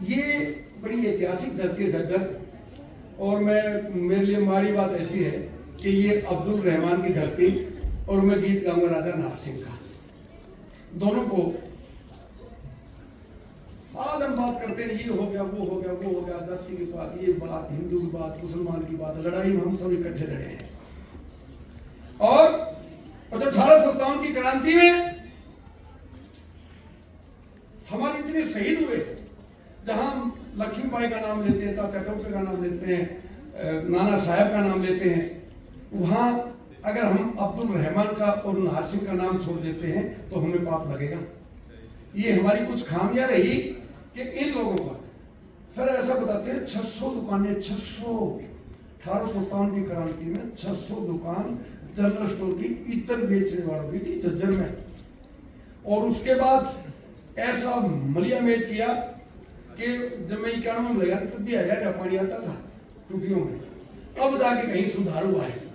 ये बड़ी ऐतिहासिक धरती है झज्जर, और मेरे लिए हमारी बात ऐसी है कि ये अब्दुल रहमान की धरती, और मैं गीत गाऊंगा राजा नाथ सिंह का। दोनों को आज हम बात करते हैं, ये हो गया, वो हो गया, वो हो गया, जाति की बात, ये बात, हिंदू की बात, मुसलमान की बात, लड़ाई में हम सब इकट्ठे लड़े हैं। और 1857 की क्रांति में हमारे इतने शहीद हुए, जहां हम लक्ष्मीबाई का नाम लेते हैं, तात्या टोपे का नाम लेते हैं, नाना साहब का नाम लेते हैं, वहां अगर हम अब्दुल रहमान का और नाथ सिंह का नाम छोड़ देते हैं तो हमें पाप लगेगा। ये हमारी कुछ खामियां रही कि इन लोगों का, सर ऐसा बताते हैं 600 दुकानें, 1857 की क्रांति में 600 दुकान जनरल स्टोर की इतर बेचने वालों की थी झज्जर में। और उसके बाद ऐसा मलियामेट किया कि जब मैं 91 में लगा तब भी 1000 का पानी आता था टूटियों में, अब जाके कहीं सुधार हुआ है।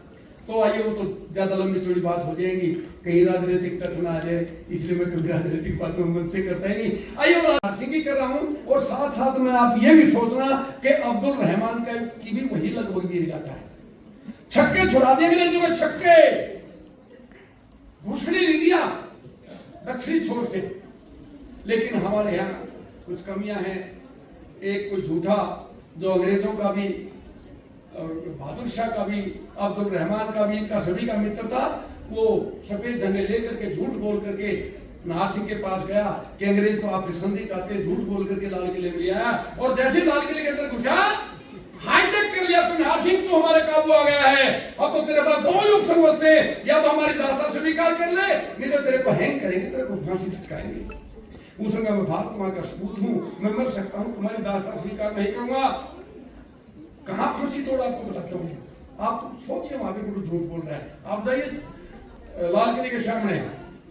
तो आइए, वो तो ज्यादा लंबी चौड़ी बात हो जाएगी, कहीं राजनीतिक टच ना आ जाए, इसलिए मैं कभी राजनीतिक बात में मन से करता ही नहीं। आइए राजनीति कर रहा हूँ, और साथ साथ में आप ये भी सोचना कि अब्दुल रहमान का की भी वही लगभग गिर जाता है। छक्के छुड़ा दिए जो छक्के, घुसड़ी नहीं दिया दक्षिणी छोर से। लेकिन हमारे यहाँ कुछ कमियां हैं। एक कुछ झूठा जो अंग्रेजों का भी और बहादुर शाह का भी, अब्दुल रहमान का भी, इनका सभी का मित्र था, वो सफेद झंडे लेकर के झूठ बोल करके नाथ सिंह के पास गया कि अंग्रेज तो आपसे संधि चाहते, झूठ बोल करके लाल किले में लिया। और जैसे लाल किले के अंदर घुसा, हाईजैक कर लिया, तो नाथ सिंह तो हमारे काबू आ गया है, अब तो तेरे पास दो ही ऑप्शन होते हैं, या तो हमारी दास्तान स्वीकार कर ले, नहीं तो तेरे को हैंग करेंगे, तेरे को फांसी लटकाएंगे। उस समय मैं भारत मां का सपूत हूं, मैं मर सकता हूं, तुम्हारी दास्तान स्वीकार नहीं करूंगा। कहां फांसी तोड़ा आपको बताता हूं। आप सोचिए, वहां पे कोई झूठ बोल रहा है। आप जाइए लाल किले के सामने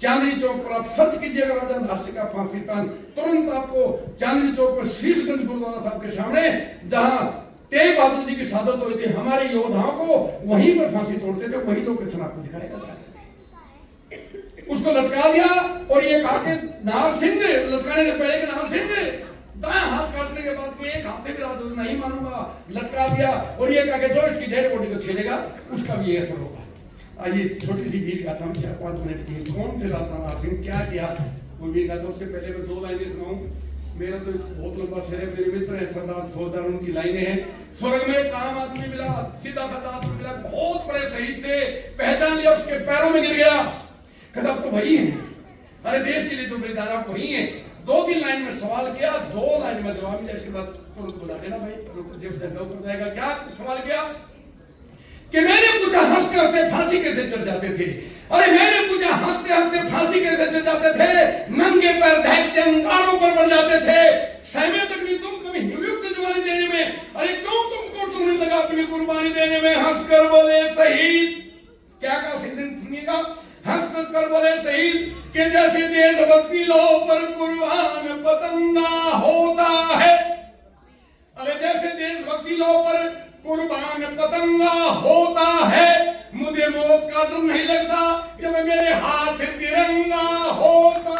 चांदनी चौक पर, आप सर्च कीजिएगा राजा नाथ सिंह का फांसी स्थान, तुरंत आपको चांदनी चौक पर शीशगंज गुरुद्वारा साहब के सामने, जहां तेग बहादुर जी की शहादत हुई थी, हमारे योद्धाओं को वहीं पर फांसी तोड़ते थे, वही लोकेशन आपको दिखाएगा। उसको लटका दिया, और ये कहा कि नाथ सिंह लटकाने से पहले कि नाथ सिंह दाएं हाथ काटने के बाद कि एक हाथ भी नहीं मानूंगा, लटका दिया, और ये कहा कि जो इसकी डेड बॉडी को छेड़ेगा उसका भी असर होगा। आइए छोटी सी गीत गाता हूँ 4-5 मिनट की। कौन थे राजा नाथ सिंह, क्या किया वो गीत गाता। उससे पहले मैं 2 लाइनें सुनाऊं। मेरा तो बहुत लंबा शेर है, मेरे मित्र है सरदार फौजदार, उनकी लाइनें हैं। स्वर्ग में काम आदमी मिला, सीधा साधा आदमी मिला, बहुत बड़े शहीद थे, पहचान लिया, उसके पैरों में गिर गया, कहता अब तो वही है, अरे देश के लिए तो बलिदान आप वही है। 2-3 लाइन में सवाल किया, 2 लाइन में जवाब मिला, इसके बाद तुरंत बुला देना भाई, जिस जगह उतर जाएगा। क्या सवाल किया कि मैंने पूछा हंसते हंसते फांसी कैसे चढ़ जाते थे, अरे मैंने पूछा हंसते हंसते फांसी कैसे चढ़ जाते थे, नंगे पैर ढहते अंगारों पर बढ़ जाते थे, सहमे तक नहीं तुम कभी हिम्मत जवानी देने में, अरे क्यों तुमको टूटने लगा अपनी कुर्बानी देने में, हंस कर बोले शहीद। क्या कहा सुनिएगा, हंस कर बोले शहीद कि जैसे देशभक्ति लो पर कुर्बान पतंगा होता है, अरे जैसे देशभक्ति लो पर कुर्बान पतंगा होता है, मुझे मौत का डर नहीं लगता जब मेरे हाथ तिरंगा होता है।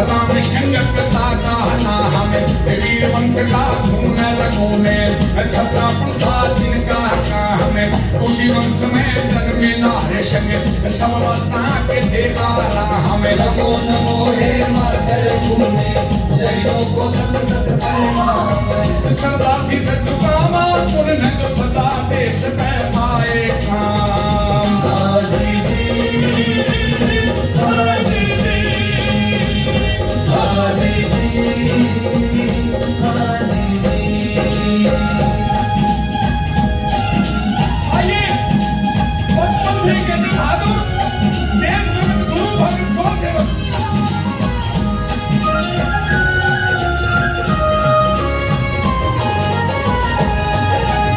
राम संगत का हमें वीर वंश का खून रगों में छत्रापन था जिनका हमें उसी वंश में जन्मे नारे संग सब वतना के थे आला हमें नमो नमो हे मातर भूमि शहीदों को सत सत प्रणाम सदा थी सचुकामा पुण्य जो सदा देश में आए काम हाजी जी हाजी जी हाजी जी हाजी जी। आइए बचपन से कहते बहादुर देश में गुरु भगत को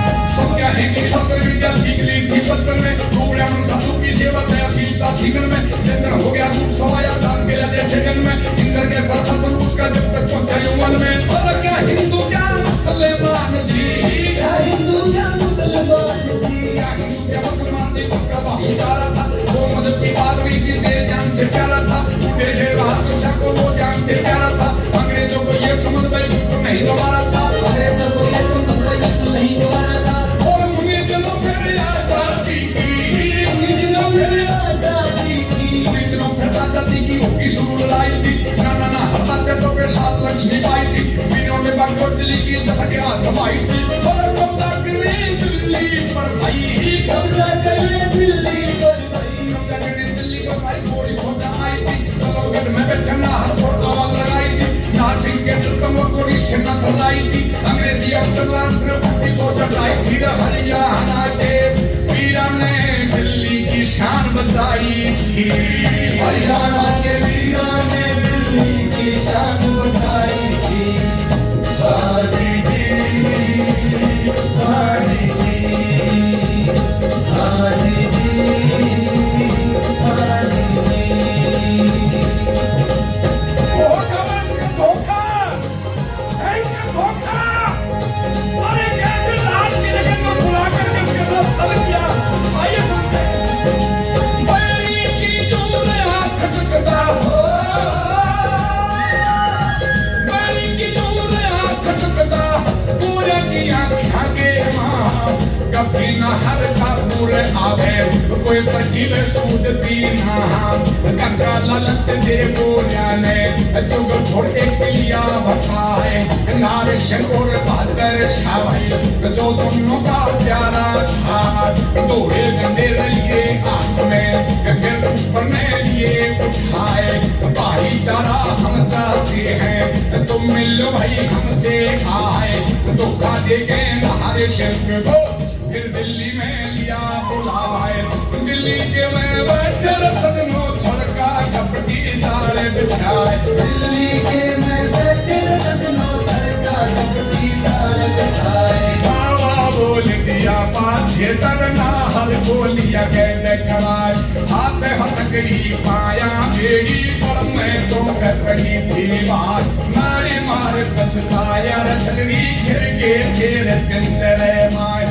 सेवक विद्या सीख ली थी बचपन में ब्राह्मण साधु की सेवा दयाशीलता जीवन में चंद्र हो गया दूर सवाया दान के लगे जगन में इंद्र के शासन उसका जब तक पहुंचा यौवन में और क्या हिंदू क्या मुसलमान जी क्या हिंदू क्या मुसलमान जी क्या हिंदू क्या मुसलमान जी सबका भाईचारा था वो मदद की बात हुई थी तेरे जान से प्यारा था बूढ़े से बहादुर शाह को वो जान से प्यारा था अंग्रेजों को ये समझ भाई बिल्कुल नहीं दोबारा था अंग्रेजों को ये समझ भाई बिल्कुल नहीं दोबारा था और मुझे दिलों फिर आजादी की आजादी की होगी शुरू लाई थी ना हटा तो के साथ लक्ष्मी बाई थी वीरों ने बागोर दिल्ली की चपटे हाथ दबाई थी और कब्जा करे दिल्ली पर भाई कब्जा करे दिल्ली पर भाई कब्जा करे दिल्ली पर भाई गोली खोजा आई थी तलोगढ़ में बैठना हर पर आवाज लगाई थी नासिक के तुम को नीचे न थलाई थी अंग्रेजी अफसर ने फटी को जलाई थी हरियाणा के वीरा ने दिल्ली की शान बचाई थी हरियाणा के वीरों ने दिल्ली की शान बचाई थी हाजी जी हाजी जी हाजी जी हाजी जी। धोखा है क्या धोखा अरे कैसे लाश की जगह को बुला करके उसके साथ छल किया आइए सुनते हैं बैरी की जोर हाथ खटकता हो बैरी की जोर हाथ खटकता पूरे की आँखें के माँ कभी न हर का पूरे आवे कोई तरकीब सूझती ना गंगा लालच दे बोलिया ने जुग छोड़ एक लिया बताए नारे शंकर बहादुर शाह भाई जो दोनों का प्यारा था दौड़े गंदे लिए आंख में गिर पड़ने लिए उठाए भाईचारा हम चाहते हैं तुम मिलो भाई हमसे आए धोखा देंगे हमारे शंकर को फिर दिल्ली में लिया बुलाए दिल्ली के में बैठे सदनों छड़का कपटी दाल बिछाए दिल्ली के में बैठे सजनों छड़का कपटी दाल बिछाए बाबा बोल दिया पाछे तरना हर बोलिया कहते कराए हाथ हथकड़ी पाया बेड़ी पर मैं तो कपड़ी थी बात मारे मार पछताया रछड़ी घिर के घेर कंदरे माए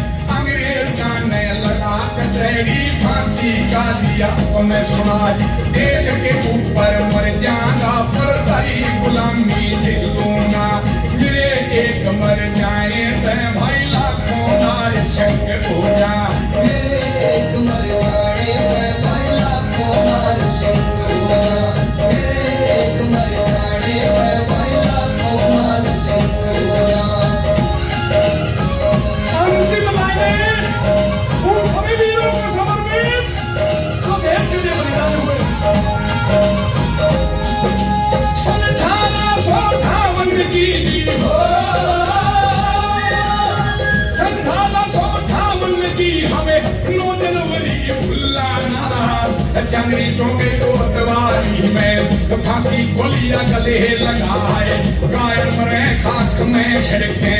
ने लगा कचहरी फांसी का दिया उन्हें सुनाई देश के ऊपर मर जाना पर तारी गुलामी झेलूंगा मेरे एक मर जाए तय भाई लाखों नारे शंक हो जा मेरे एक मर जाए मैं भाई लाखों नार शंक हो जा मेरे एक मर जाए मैं भाई लाखों नार शंक हो जा। अंतिम लाइनें उन सभी वीरों को समर्पित जो देश के लिए बलिदान हुए संठाना सौठावन की जी हो संठाना सौठावन की हमें 9 जनवरी भुलाना चंद्री चौके को अतवारी में फांसी गोलियां गले लगाए गायर मरे खाक में छिड़के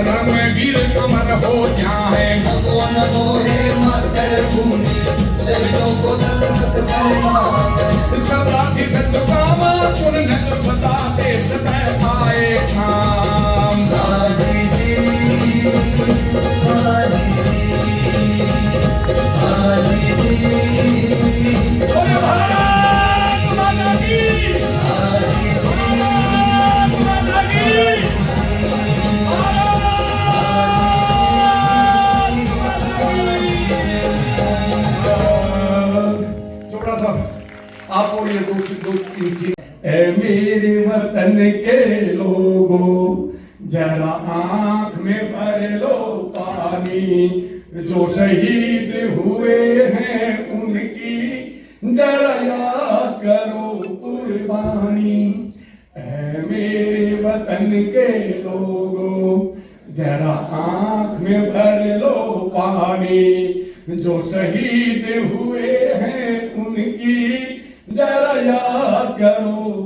रंग में वीर कमर हो जाए नमो नमो हे मातर भूमि शहीदों को सत सत प्रणाम सदा थी सचुकामा पुण्य जो सदा देश में आए काम हाजी जी हाजी जी हाजी जी। बोले भारत माता की हाजी भारत माता की भारत वतन के लोगों, जरा आंख में भर लो पानी, जो शहीद हुए हैं उनकी जरा याद करो कुर्बानी। ऐ मेरे वतन के लोगों, जरा आंख में भर लो पानी, जो शहीद हुए हैं उनकी जरा याद करो